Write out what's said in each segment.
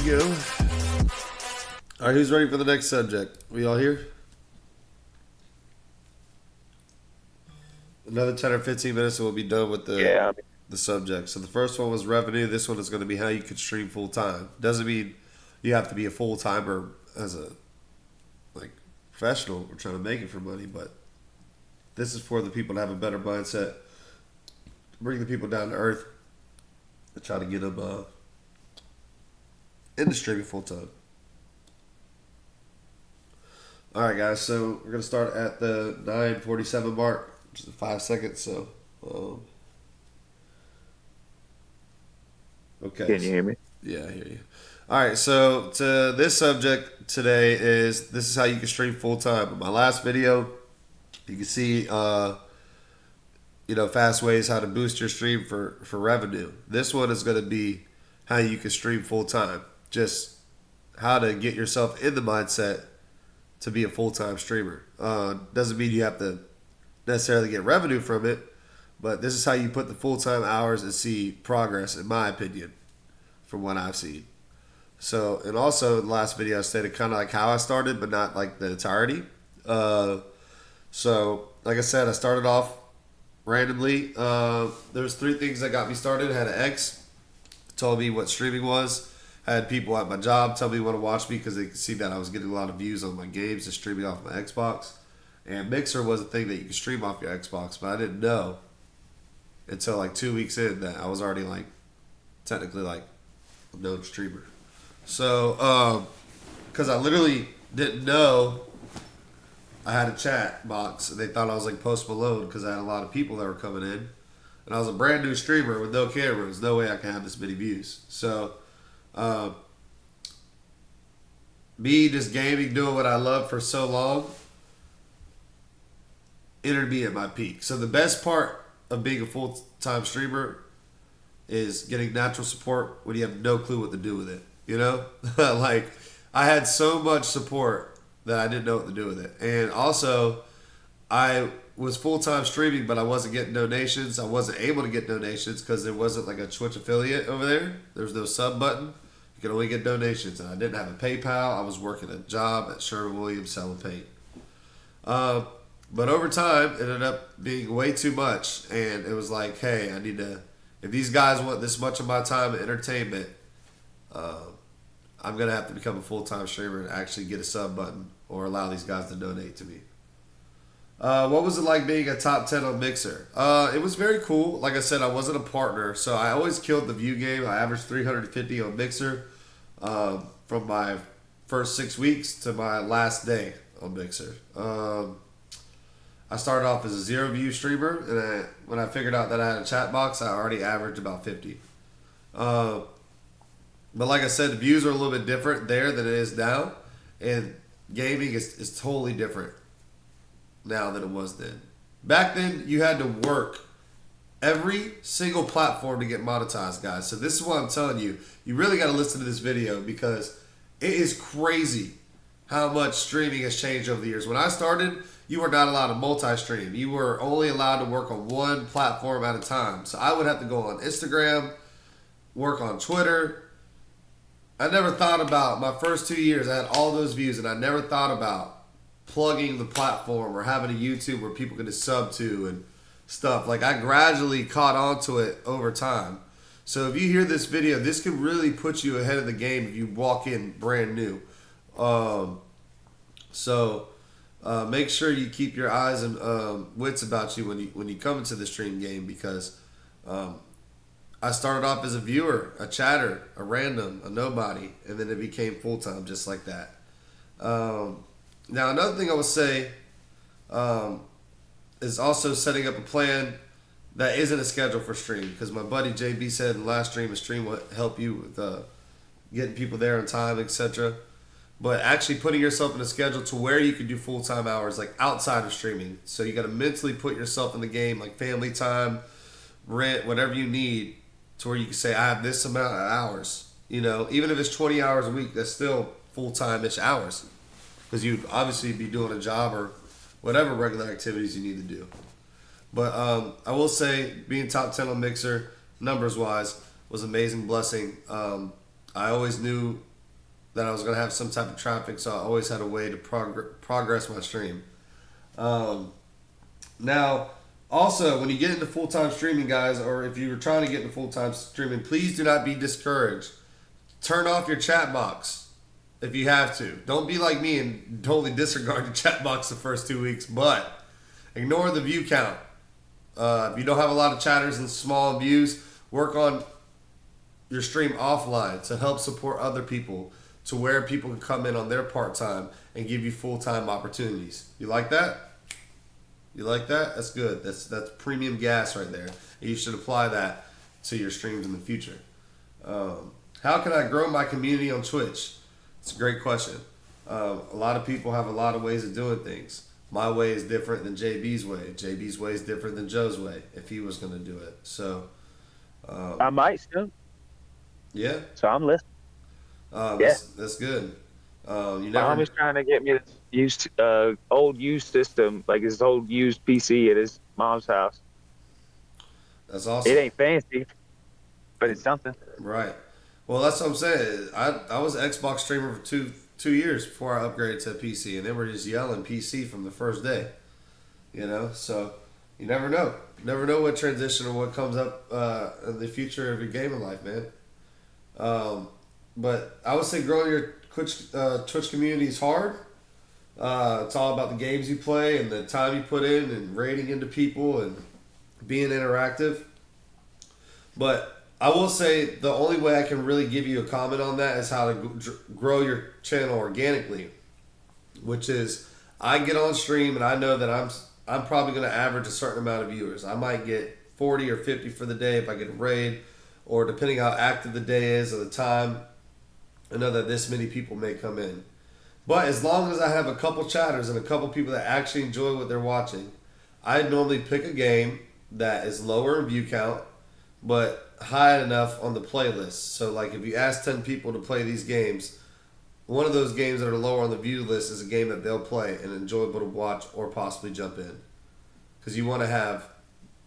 go. All right, who's ready for the next subject? We all here? Another 10 or 15 minutes and we'll be done with Yeah, the subject. So the first one was revenue. This one is going to be how you can stream full time. Doesn't mean you have to be a full timer as a like professional. We're trying to make it for money, but this is for the people to have a better mindset, bring the people down to earth, and try to get them into streaming full time. All right, guys. So we're gonna start at the 9:47 mark, which is 5 seconds. So, okay. can you hear me? Yeah, I hear you. All right. So to this subject today is this is how you can stream full time. In my last video, you can see fast ways how to boost your stream for revenue. This one is going to be how you can stream full time. Just how to get yourself in the mindset to be a full time streamer. Doesn't mean you have to necessarily get revenue from it, but this is how you put the full time hours and see progress, in my opinion, from what I've seen. So, and also in the last video, I stated kind of like how I started, but not like the entirety. So, like I said, I started off randomly. There was three things that got me started. I had an ex told me what streaming was. I had people at my job tell me want to watch me because they could see that I was getting a lot of views on my games and streaming off my Xbox. And Mixer was a thing that you could stream off your Xbox, but I didn't know until like 2 weeks in that I was already like technically like a known streamer. So, because I literally didn't know I had a chat box and they thought I was like Post Malone because I had a lot of people that were coming in. And I was a brand new streamer with no cameras. No way I can have this many views. So, me just gaming, doing what I love for so long, entered me at my peak. So the best part of being a full-time streamer is getting natural support when you have no clue what to do with it. You know? Like, I had so much support that I didn't know what to do with it. And also, I was full-time streaming, but I wasn't getting donations. I wasn't able to get donations because there wasn't like a Twitch affiliate over there. There was no sub button. You could only get donations. And I didn't have a PayPal. I was working a job at Sherwin-Williams selling paint. But over time, it ended up being way too much. And it was like, hey, I need to, if these guys want this much of my time and entertainment, I'm going to have to become a full-time streamer and actually get a sub button or allow these guys to donate to me. What was it like being a top 10 on Mixer? It was very cool. Like I said, I wasn't a partner, so I always killed the view game. I averaged 350 on Mixer from my first 6 weeks to my last day on Mixer. I started off as a zero view streamer, and when I figured out that I had a chat box, I already averaged about 50. But like I said, the views are a little bit different there than it is now, and gaming is totally different now than it was then. Back then, you had to work every single platform to get monetized, guys. So this is what I'm telling you. You really got to listen to this video because it is crazy how much streaming has changed over the years. When I started, you were not allowed to multi-stream. You were only allowed to work on one platform at a time. So I would have to go on Instagram, work on Twitter. I never thought about my first 2 years. I had all those views, and I never thought about plugging the platform or having a YouTube where people can just sub to and stuff. Like, I gradually caught on to it over time. So if you hear this video, this could really put you ahead of the game if you walk in brand new. Make sure you keep your eyes and wits about you when you come into the stream game because I started off as a viewer, a chatter, a random, a nobody, and then it became full-time just like that. Now, another thing I would say is also setting up a plan that isn't a schedule for stream. Because my buddy JB said in the last stream, a stream will help you with getting people there on time, etc. But actually putting yourself in a schedule to where you can do full-time hours, like outside of streaming. So you got to mentally put yourself in the game, like family time, rent, whatever you need, to where you can say, I have this amount of hours. You know, even if it's 20 hours a week, that's still full-time-ish hours. Because you'd obviously be doing a job or whatever regular activities you need to do. But I will say, being top 10 on Mixer, numbers-wise, was an amazing blessing. I always knew that I was going to have some type of traffic, so I always had a way to progress my stream. Um, Now, also, when you get into full time streaming, guys, or if you were trying to get into full time streaming, please do not be discouraged. Turn off your chat box if you have to. Don't be like me and totally disregard your chat box the first 2 weeks, but ignore the view count. If you don't have a lot of chatters and small views, work on your stream offline to help support other people to where people can come in on their part time and give you full time opportunities. You like that? You like that? That's good. That's premium gas right there. And you should apply that to your streams in the future. How can I grow my community on Twitch? It's a great question. A lot of people have a lot of ways of doing things. My way is different than JB's way. JB's way is different than Joe's way if he was going to do it. So, I might still. yeah, So I'm listening. Yeah. that's good. You My never. homie's trying to get me to use old used system, like his old used PC at his mom's house. That's It awesome. ain't fancy, but it's something. Right. Well, that's what I'm saying. I was an Xbox streamer for two years before I upgraded to a PC, and they were just yelling PC from the first day. So you never know. Never know what transition or what comes up in the future of your gaming life, man. But I would say growing your Twitch community is hard. It's all about the games you play and the time you put in and rating into people and being interactive. But I will say the only way I can really give you a comment on that is how to grow your channel organically, which is I get on stream and I know that I'm probably going to average a certain amount of viewers. I might get 40 or 50 for the day if I get a raid, or depending how active the day is or the time, I know that this many people may come in. But as long as I have a couple chatters and a couple people that actually enjoy what they're watching, I normally pick a game that is lower in view count, but high enough on the playlist. So, like, if you ask 10 people to play these games, one of those games that are lower on the view list is a game that they'll play and enjoyable to watch or possibly jump in. Because you want to have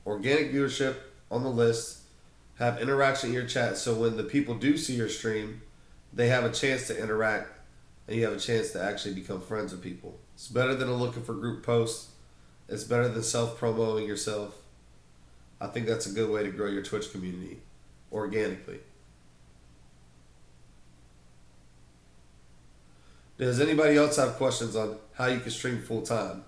organic viewership on the list, have interaction in your chat, so when the people do see your stream, they have a chance to interact and you have a chance to actually become friends with people. It's better than looking for group posts. It's better than self-promoting yourself. I think that's a good way to grow your Twitch community organically. Does anybody else have questions on how you can stream full time?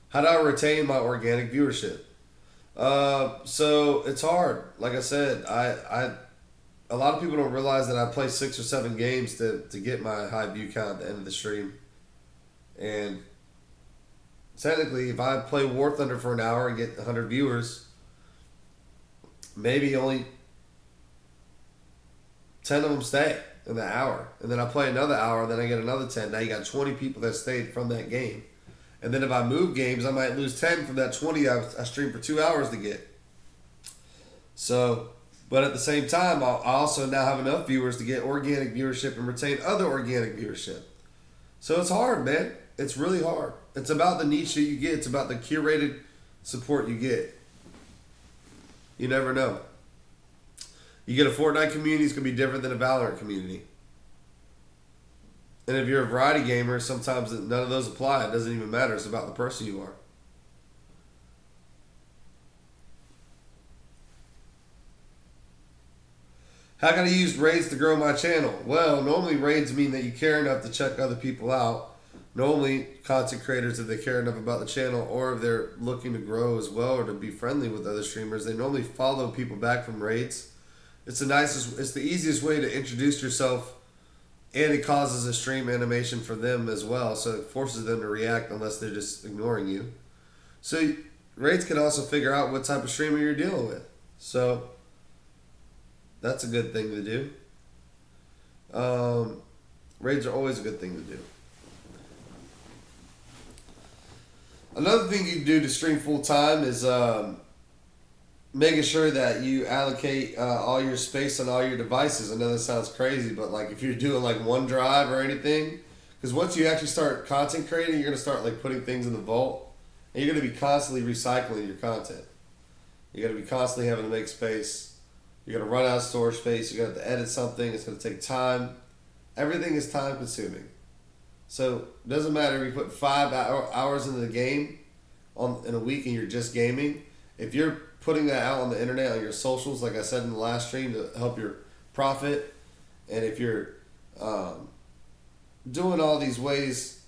How do I retain my organic viewership? So it's hard. Like I said, a lot of people don't realize that I play 6 or 7 games to get my high view count at the end of the stream. And technically, if I play War Thunder for an hour and get 100 viewers, maybe only 10 of them stay in the hour. And then I play another hour, then I get another 10. Now you got 20 people that stayed from that game. And then if I move games, I might lose 10 from that 20 I streamed for 2 hours to get. So, but at the same time, I also now have enough viewers to get organic viewership and retain other organic viewership. So it's hard, man. It's really hard. It's about the niche that you get. It's about the curated support you get. You never know. You get a Fortnite community, it's going to be different than a Valorant community. And if you're a variety gamer, sometimes none of those apply. It doesn't even matter. It's about the person you are. How can I use raids to grow my channel? Well, normally raids mean that you care enough to check other people out. Normally, content creators, if they care enough about the channel or if they're looking to grow as well or to be friendly with other streamers, they normally follow people back from raids. It's the easiest way to introduce yourself, and it causes a stream animation for them as well, so it forces them to react unless they're just ignoring you. So raids can also figure out what type of streamer you're dealing with. So that's a good thing to do. Raids are always a good thing to do. Another thing you can do to stream full time is making sure that you allocate all your space on all your devices. I know that sounds crazy, but like if you're doing like OneDrive or anything, because once you actually start content creating, you're gonna start like putting things in the vault, and you're gonna be constantly recycling your content. You're going to be constantly having to make space. You're going to run out of storage space. You're going to have to edit something. It's going to take time. Everything is time consuming. So it doesn't matter if you put 5 hours into the game in a week and you're just gaming. If you're putting that out on the internet, on your socials, like I said in the last stream, to help your profit, and if you're doing all these ways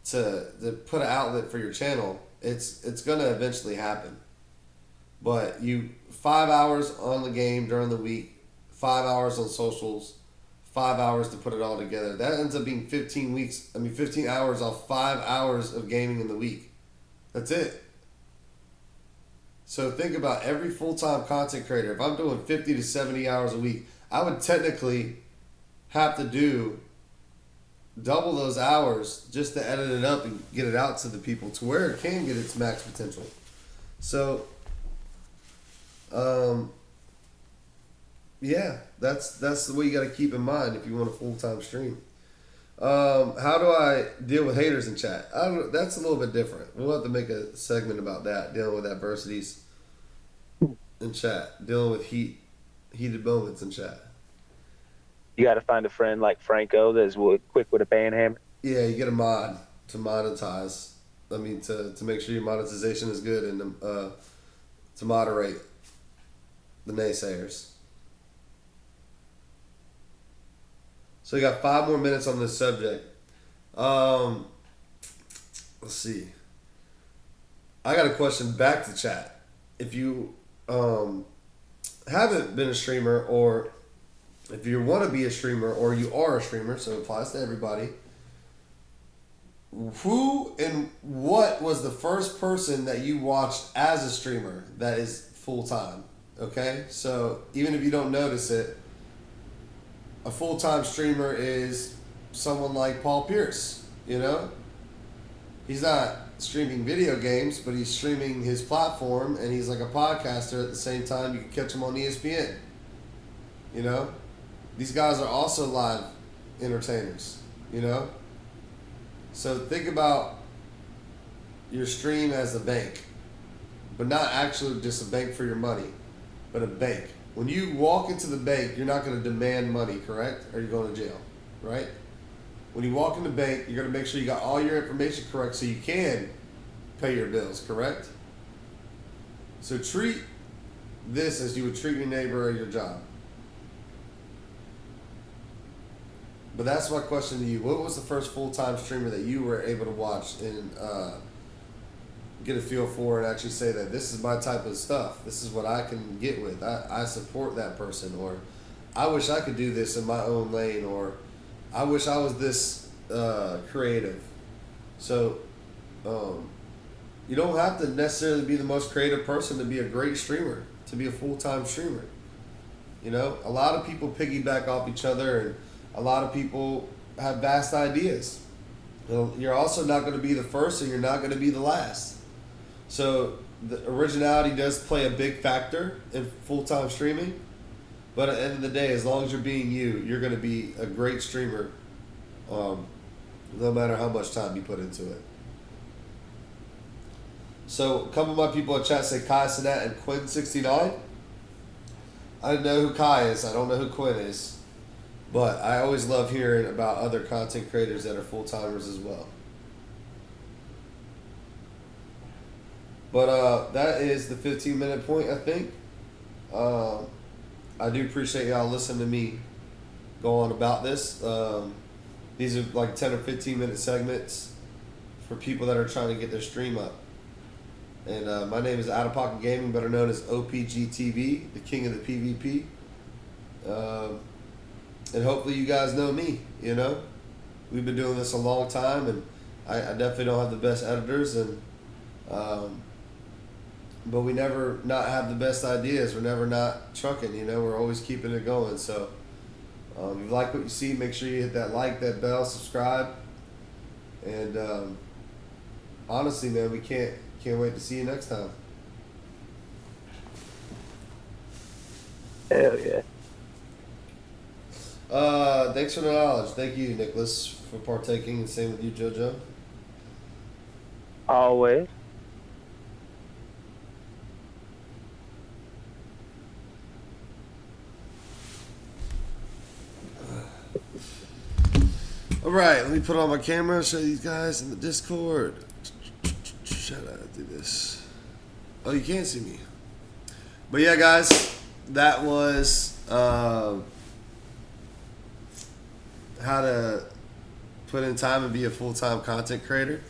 to put an outlet for your channel, it's gonna eventually happen. But 5 hours on the game during the week, 5 hours on socials, 5 hours to put it all together. That ends up being 15 hours off 5 hours of gaming in the week. That's it. So think about every full-time content creator. If I'm doing 50 to 70 hours a week, I would technically have to do double those hours just to edit it up and get it out to the people to where it can get its max potential. So, yeah, that's the way you got to keep in mind if you want a full-time stream. How do I deal with haters in chat? That's a little bit different. We'll have to make a segment about that, dealing with adversities in chat, dealing with heated moments in chat. You got to find a friend like Franco that's quick with a ban hammer. Yeah, you get a mod to monetize. I mean, to make sure your monetization is good and to moderate the naysayers. So you got 5 more minutes on this subject. Let's see. I got a question back to chat. If you haven't been a streamer, or if you want to be a streamer, or you are a streamer, so it applies to everybody. Who and what was the first person that you watched as a streamer that is full time? Okay, so even if you don't notice it, a full time streamer is someone like Paul Pierce. You know, he's not streaming video games, but he's streaming his platform, and he's like a podcaster at the same time. You can catch him on ESPN. You know, these guys are also live entertainers. You know. So think about your stream as a bank, but not actually just a bank for your money, but a bank. When you walk into the bank, you're not going to demand money, correct? Or you're going to jail, right? When you walk in the bank, you're going to make sure you got all your information correct so you can pay your bills, correct? So treat this as you would treat your neighbor or your job. But that's my question to you. What was the first full-time streamer that you were able to watch and get a feel for and actually say that this is my type of stuff? This is what I can get with. I support that person. Or I wish I could do this in my own lane. Or I wish I was this creative. So you don't have to necessarily be the most creative person to be a great streamer, to be a full-time streamer. You know, a lot of people piggyback off each other, and a lot of people have vast ideas. You're also not going to be the first, and you're not going to be the last. So the originality does play a big factor in full-time streaming. But at the end of the day, as long as you're being you, you're going to be a great streamer, no matter how much time you put into it. So a couple of my people in chat say Kai Cenat and Quinn69. I know who Kai is. I don't know who Quinn is. But I always love hearing about other content creators that are full-timers as well. But that is the 15-minute point, I think. I do appreciate y'all listening to me go on about this. These are like 10 or 15-minute segments for people that are trying to get their stream up. And my name is Out of Pocket Gaming, better known as OPGTV, the king of the PvP. And hopefully you guys know me, you know. We've been doing this a long time, and I definitely don't have the best editors, and but we never not have the best ideas. We're never not trucking, you know. We're always keeping it going. So if you like what you see, make sure you hit that like, that bell, subscribe. And honestly, man, we can't wait to see you next time. Hell yeah. Thanks for the knowledge. Thank you, Nicholas, for partaking, and same with you, JoJo. Always. All right, let me put on my camera, show you guys in the Discord. Shout out to this. Oh, you can't see me. But yeah, guys, that was how to put in time and be a full-time content creator.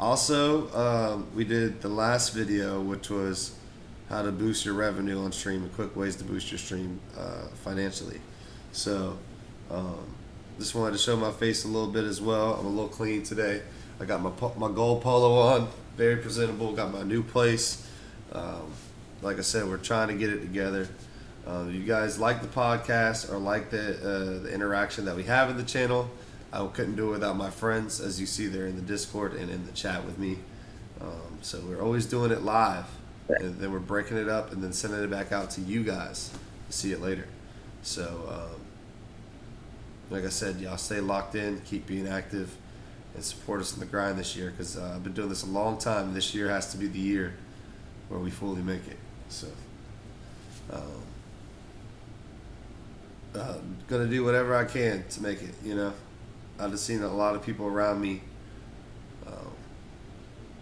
Also, we did the last video, which was how to boost your revenue on stream and quick ways to boost your stream financially. So, just wanted to show my face a little bit as well. I'm a little clean today. I got my gold polo on, very presentable. Got my new place. Like I said, we're trying to get it together. You guys like the podcast or like the interaction that we have in the channel? I couldn't do it without my friends, as you see there in the Discord and in the chat with me. So we're always doing it live, and then we're breaking it up and then sending it back out to you guys to see it later. So, like I said, y'all stay locked in, keep being active, and support us in the grind this year, because I've been doing this a long time. This year has to be the year where we fully make it. So, gonna do whatever I can to make it. You know, I've just seen a lot of people around me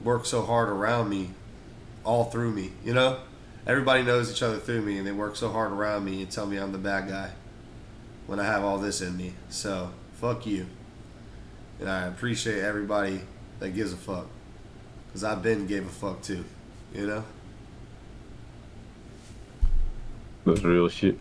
work so hard around me, all through me. You know, everybody knows each other through me, and they work so hard around me and tell me I'm the bad guy when I have all this in me. So fuck you, and I appreciate everybody that gives a fuck, because I've been gave a fuck too. You know. That's real shit.